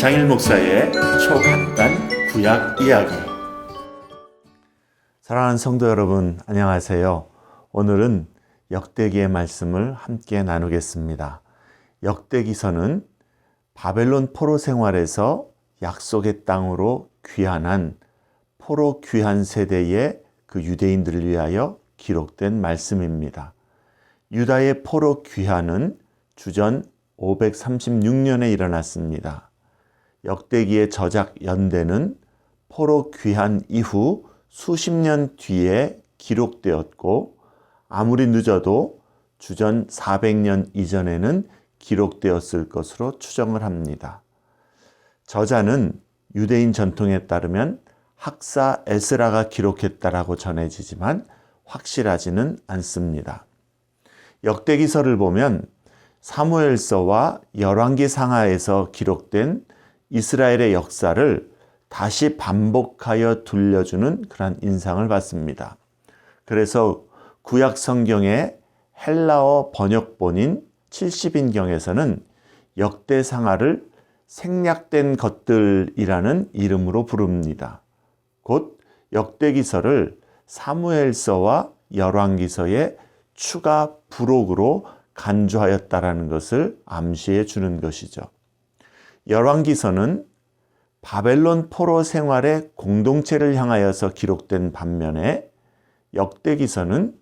이창일 목사의 초간단 구약 이야기. 사랑하는 성도 여러분, 안녕하세요. 오늘은 역대기의 말씀을 함께 나누겠습니다. 역대기서는 바벨론 포로 생활에서 약속의 땅으로 귀환한 포로 귀환 세대의 그 유대인들을 위하여 기록된 말씀입니다. 유다의 포로 귀환은 주전 536년에 일어났습니다. 역대기의 저작 연대는 포로 귀환 이후 수십 년 뒤에 기록되었고, 아무리 늦어도 주전 400년 이전에는 기록되었을 것으로 추정을 합니다. 저자는 유대인 전통에 따르면 학사 에스라가 기록했다라고 전해지지만 확실하지는 않습니다. 역대기서를 보면 사무엘서와 열왕기 상하에서 기록된 이스라엘의 역사를 다시 반복하여 들려주는 그런 인상을 받습니다. 그래서 구약 성경의 헬라어 번역본인 70인경에서는 역대상하를 생략된 것들이라는 이름으로 부릅니다. 곧 역대기서를 사무엘서와 열왕기서의 추가 부록으로 간주하였다라는 것을 암시해 주는 것이죠. 열왕기서는 바벨론 포로 생활의 공동체를 향하여서 기록된 반면에 역대기서는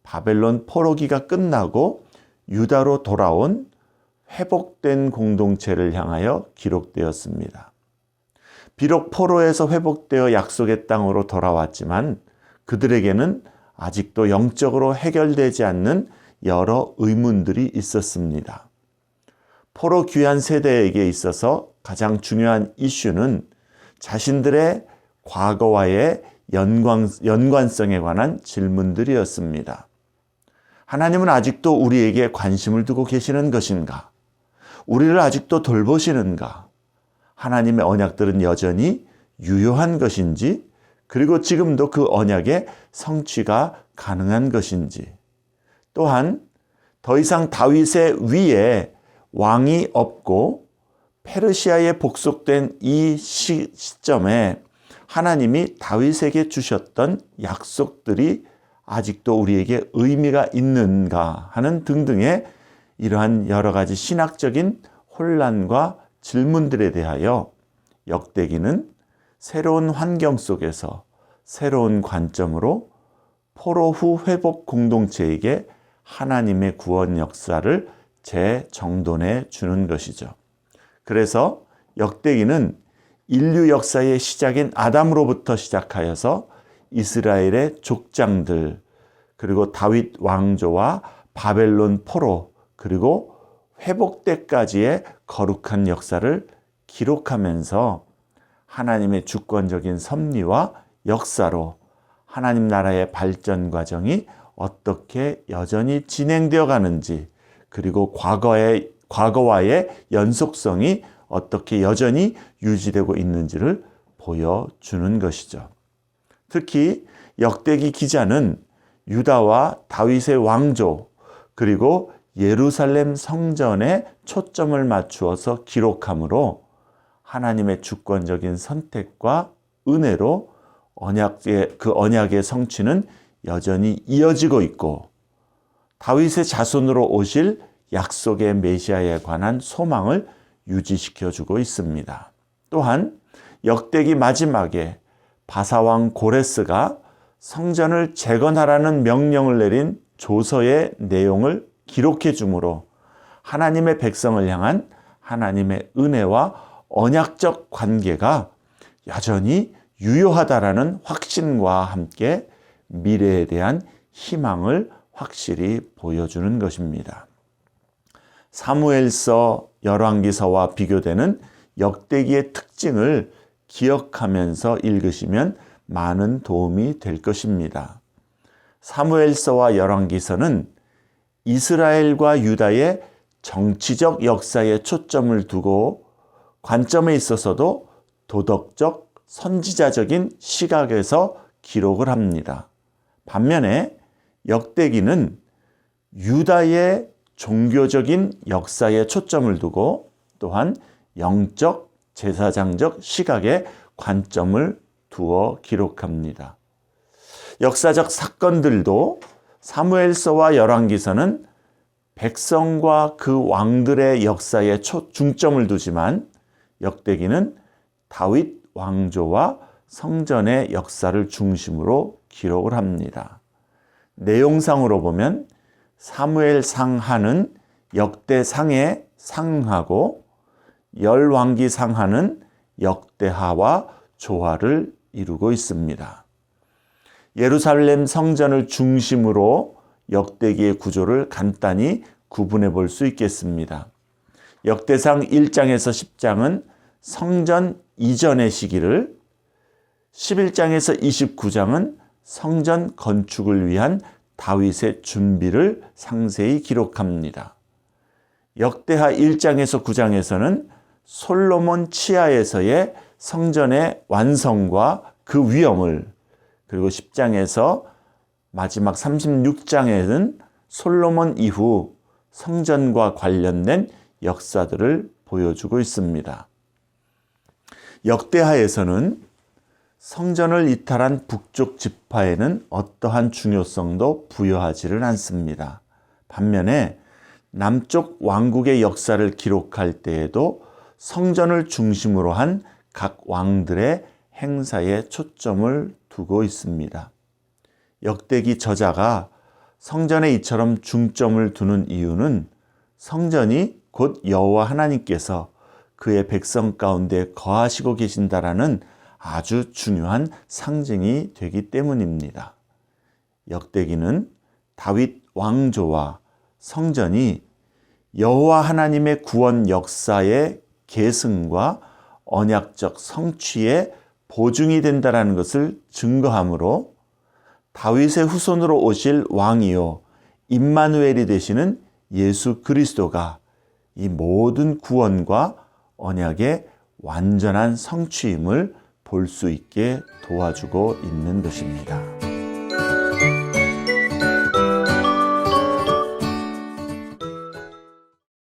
바벨론 포로기가 끝나고 유다로 돌아온 회복된 공동체를 향하여 기록되었습니다. 비록 포로에서 회복되어 약속의 땅으로 돌아왔지만 그들에게는 아직도 영적으로 해결되지 않는 여러 의문들이 있었습니다. 포로 귀환 세대에게 있어서 가장 중요한 이슈는 자신들의 과거와의 연관성에 관한 질문들이었습니다. 하나님은 아직도 우리에게 관심을 두고 계시는 것인가? 우리를 아직도 돌보시는가? 하나님의 언약들은 여전히 유효한 것인지, 그리고 지금도 그 언약의 성취가 가능한 것인지, 또한 더 이상 다윗의 위에 왕이 없고 페르시아에 복속된 이 시점에 하나님이 다윗에게 주셨던 약속들이 아직도 우리에게 의미가 있는가 하는 등등의 이러한 여러 가지 신학적인 혼란과 질문들에 대하여 역대기는 새로운 환경 속에서 새로운 관점으로 포로 후 회복 공동체에게 하나님의 구원 역사를 재정돈해 주는 것이죠. 그래서 역대기는 인류 역사의 시작인 아담으로부터 시작하여서 이스라엘의 족장들, 그리고 다윗 왕조와 바벨론 포로, 그리고 회복 때까지의 거룩한 역사를 기록하면서 하나님의 주권적인 섭리와 역사로 하나님 나라의 발전 과정이 어떻게 여전히 진행되어 가는지, 그리고 과거와의 연속성이 어떻게 여전히 유지되고 있는지를 보여주는 것이죠. 특히 역대기 기자는 유다와 다윗의 왕조, 그리고 예루살렘 성전에 초점을 맞추어서 기록하므로 하나님의 주권적인 선택과 은혜로 그 언약의 성취는 여전히 이어지고 있고, 다윗의 자손으로 오실 약속의 메시아에 관한 소망을 유지시켜주고 있습니다. 또한 역대기 마지막에 바사왕 고레스가 성전을 재건하라는 명령을 내린 조서의 내용을 기록해 주므로 하나님의 백성을 향한 하나님의 은혜와 언약적 관계가 여전히 유효하다라는 확신과 함께 미래에 대한 희망을 확실히 보여주는 것입니다. 사무엘서, 열왕기서와 비교되는 역대기의 특징을 기억하면서 읽으시면 많은 도움이 될 것입니다. 사무엘서와 열왕기서는 이스라엘과 유다의 정치적 역사에 초점을 두고 관점에 있어서도 도덕적, 선지자적인 시각에서 기록을 합니다. 반면에 역대기는 유다의 종교적인 역사에 초점을 두고 또한 영적, 제사장적 시각에 관점을 두어 기록합니다. 역사적 사건들도 사무엘서와 열왕기서는 백성과 그 왕들의 역사에 중점을 두지만 역대기는 다윗 왕조와 성전의 역사를 중심으로 기록을 합니다. 내용상으로 보면 사무엘상하는 역대상에 상하고 열왕기상하는 역대하와 조화를 이루고 있습니다. 예루살렘 성전을 중심으로 역대기의 구조를 간단히 구분해 볼 수 있겠습니다. 역대상 1장에서 10장은 성전 이전의 시기를, 11장에서 29장은 성전 건축을 위한 다윗의 준비를 상세히 기록합니다. 역대하 1장에서 9장에서는 솔로몬 치하에서의 성전의 완성과 그 위엄을, 그리고 10장에서 마지막 36장에는 솔로몬 이후 성전과 관련된 역사들을 보여주고 있습니다. 역대하에서는 성전을 이탈한 북쪽 지파에는 어떠한 중요성도 부여하지를 않습니다. 반면에 남쪽 왕국의 역사를 기록할 때에도 성전을 중심으로 한 각 왕들의 행사에 초점을 두고 있습니다. 역대기 저자가 성전에 이처럼 중점을 두는 이유는 성전이 곧 여호와 하나님께서 그의 백성 가운데 거하시고 계신다라는 아주 중요한 상징이 되기 때문입니다. 역대기는 다윗 왕조와 성전이 여호와 하나님의 구원 역사의 계승과 언약적 성취의 보증이 된다라는 것을 증거하므로 다윗의 후손으로 오실 왕이요 임마누엘이 되시는 예수 그리스도가 이 모든 구원과 언약의 완전한 성취임을 볼 수 있게 도와주고 있는 것입니다.